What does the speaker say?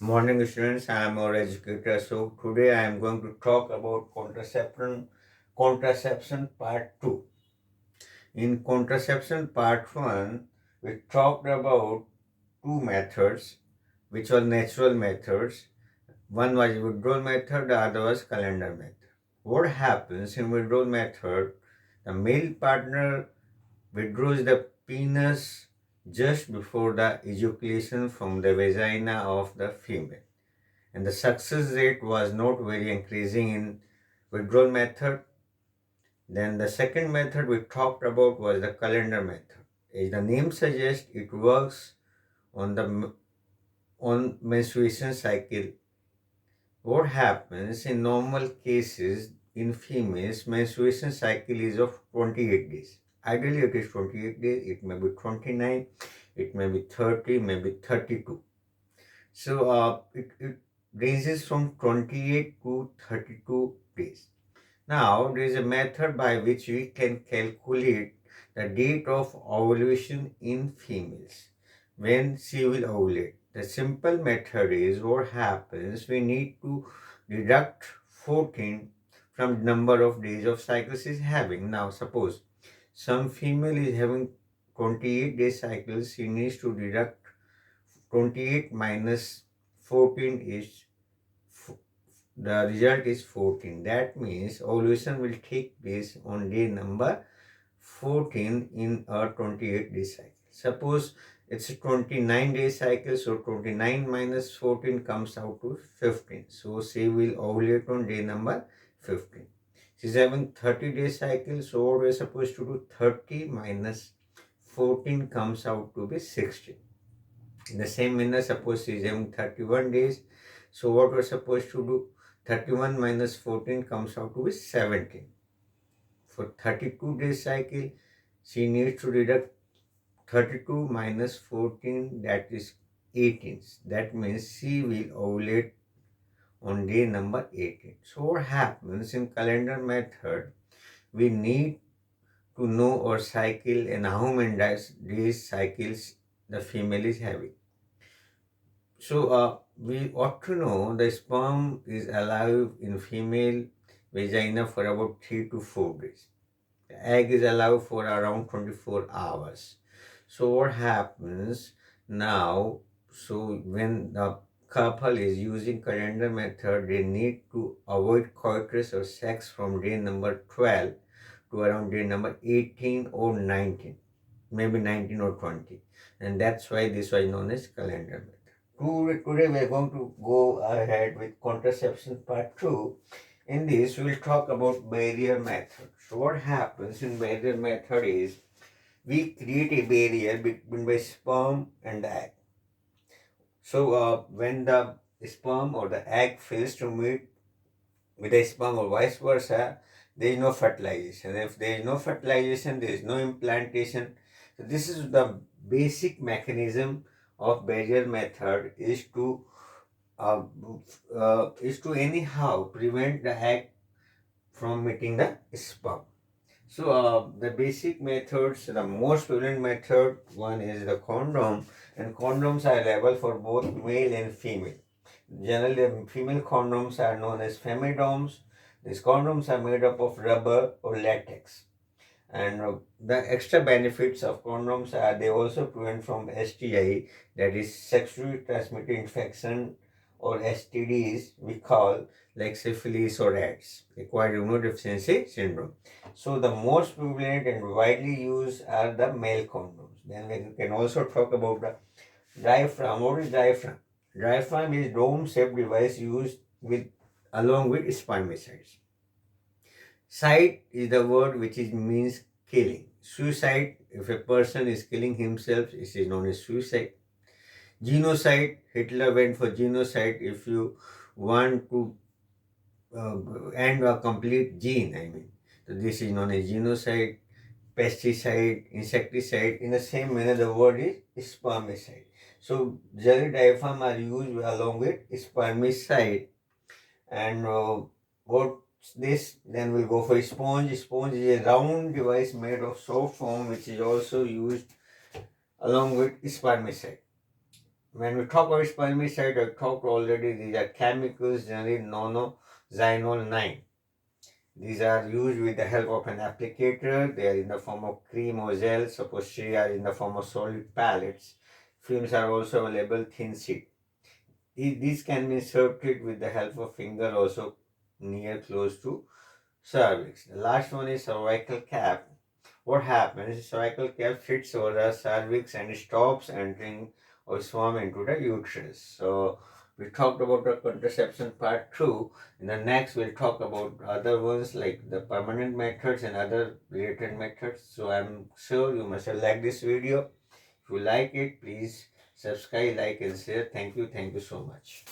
Morning students, I am our educator. So today I am going to talk about contraception part 2. In contraception part 1, we talked about two methods which were natural methods. One was withdrawal method, the other was calendar method. What happens in withdrawal method? The male partner withdraws the penis just before the ejaculation from the vagina of the female, and the success rate was not very increasing in withdrawal method. Then the second method we talked about was the calendar method. As the name suggests, it works on the on menstruation cycle. What happens in normal cases in females, menstruation cycle is of 28 days. Ideally, it is 28 days. It may be 29, it may be 30, maybe 32. So it ranges from 28 to 32 days. Now, there is a method by which we can calculate the date of ovulation in females when she will ovulate. The simple method is what happens, we need to deduct 14 from the number of days of cycle she is having. Now, suppose some female is having 28 day cycles, she needs to deduct 28 minus 14 is the result is 14. That means ovulation will take place on day number 14 in a 28-day cycle. Suppose it's a 29-day cycle, so 29 minus 14 comes out to 15. So she will ovulate on day number 15. She's having 30-day cycle, so what we're supposed to do? 30 minus 14 comes out to be 16. In the same manner, suppose she is having 31 days, so what we're supposed to do? 31 minus 14 comes out to be 17. For 32-day cycle, she needs to deduct 32 minus 14, that is 18. That means she will ovulate on day number 18. So what happens in calendar method, we need to know our cycle and how many days cycles the female is having. So we ought to know the sperm is alive in female vagina for about 3 to 4 days. The egg is alive for around 24 hours. So what happens now? So when the couple is using calendar method, they need to avoid coitus or sex from day number 12 to around day number 18 or 19, maybe 19 or 20. And that's why this was known as calendar method. Today we are going to go ahead with contraception part 2. In this, we will talk about barrier method. So what happens in barrier method is, we create a barrier between the sperm and the egg. So when the sperm or the egg fails to meet with the sperm or vice versa, there is no fertilization. If there is no fertilization, there is no implantation. So this is the basic mechanism of barrier method, is to anyhow prevent the egg from meeting the sperm. So the basic methods, the most prevalent method, one is the condom, and condoms are available for both male and female. Generally, the female condoms are known as femidoms. These condoms are made up of rubber or latex. And the extra benefits of condoms are they also prevent from STI, that is sexually transmitted infection, or STDs we call, like syphilis or AIDS, acquired immunodeficiency syndrome. So the most prevalent and widely used are the male condoms. Then we can also talk about the diaphragm. What is diaphragm? Diaphragm is dome-shaped device used along with spermicides. Side is the word which means killing. Suicide, if a person is killing himself, it is known as suicide. Genocide, Hitler went for genocide if you want to end a complete gene, I mean. So this is known as genocide. Pesticide, insecticide, in the same manner the word is spermicide. So jelly diaphragm are used along with spermicide. And what's this? Then we'll go for sponge. Sponge is a round device made of soft foam which is also used along with spermicide. When we talk about spermicide, I talked already, these are chemicals, generally nonoxynol 9. These are used with the help of an applicator. They are in the form of cream or gel. Suppose they are in the form of solid pellets. Films are also available thin sheet. These can be inserted with the help of finger also near close to cervix. The last one is cervical cap. What happens is cervical cap fits over the cervix and stops entering or swarm into the uterus. So we talked about the contraception part 2. In the next we'll talk about other ones like the permanent methods and other related methods. So I'm sure you must have liked this video. If you like it, please subscribe, like and share. Thank you so much.